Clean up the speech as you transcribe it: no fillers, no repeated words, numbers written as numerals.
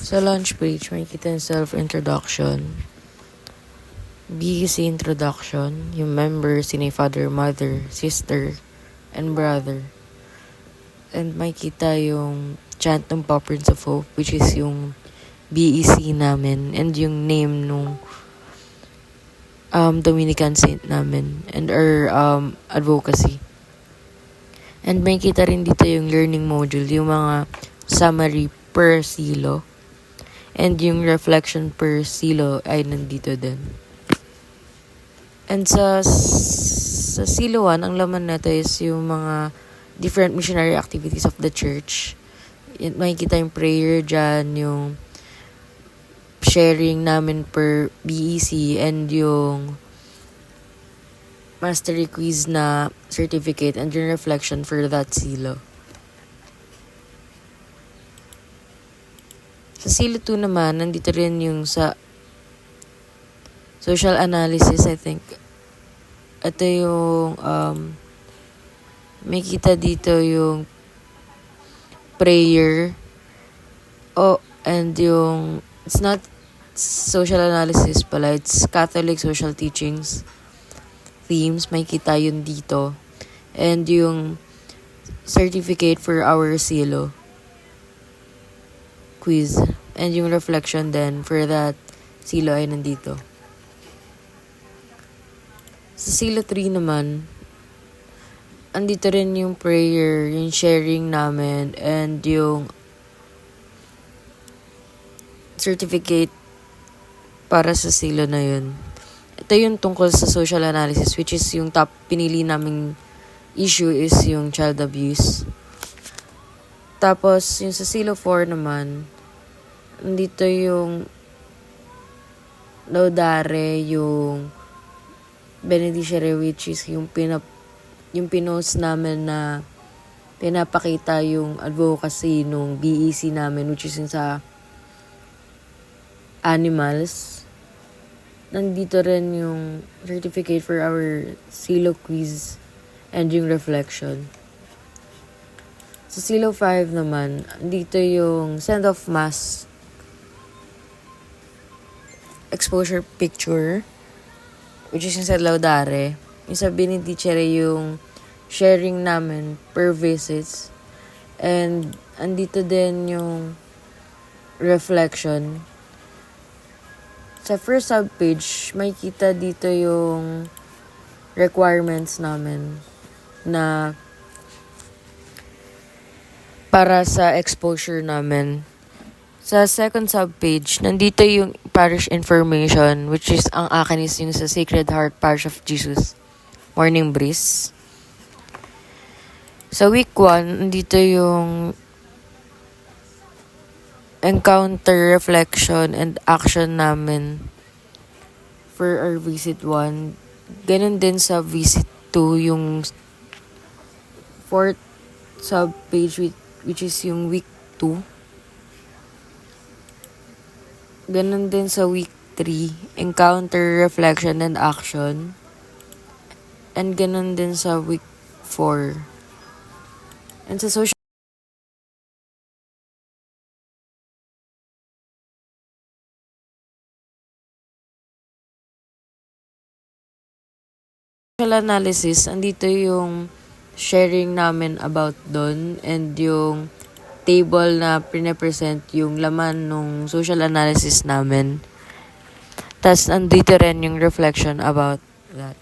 Sa launch page, makikita yung self-introduction, BEC introduction, yung members, sino yung father, mother, sister, and brother. And makikita yung chant ng Prince of Hope, which is yung BEC namin, and yung name nung Dominican saint namin, and our advocacy. And makikita rin dito yung learning module, yung mga summary per silo. And yung reflection per silo ay nandito din. And sa silo 1, ang laman nito is yung mga different missionary activities of the church. Makikita yung prayer dyan, yung sharing namin per BEC, and yung mastery quiz na certificate, and yung reflection for that silo. Sa silo 2 naman, nandito rin yung sa social analysis, I think. Ito yung, may kita dito yung prayer. And yung, it's not social analysis pala, it's Catholic social teachings. Themes, may kita yun dito. And yung certificate for our silo quiz. And yung reflection then for that silo ay nandito. Sa silo 3 naman, andito rin yung prayer, yung sharing namin, and yung certificate para sa silo na yun. Ito yung tungkol sa social analysis, which is yung top pinili naming issue is yung child abuse. Tapos, yung sa silo 4 naman, andito yung laudare, yung benedicere, which is yung pinost namin na pinapakita yung advocacy nung BEC namin, which is yung sa animals. Nandito rin yung certificate for our silo quiz and yung reflection. Sa silo 5 naman, dito yung send-off mass exposure picture, which is yung sa laudare. Yung sa benedicere, yung sharing namin per visits. And andito din yung reflection. Sa first subpage, may kita dito yung requirements namin na para sa exposure namin. Sa second subpage, nandito yung parish information, which is ang akin is yung sa Sacred Heart Parish of Jesus, Morning Breeze. Sa week 1, nandito yung encounter, reflection, and action namin for our visit 1. Ganun din sa visit 2, yung fourth subpage, which is yung week 2. Ganun din sa week 3, encounter, reflection, and action. And ganun din sa week 4. And sa social analysis, andito yung sharing namin about doon, and yung table na pinapresent yung laman nung social analysis namin. Tas andito rin yung reflection about that.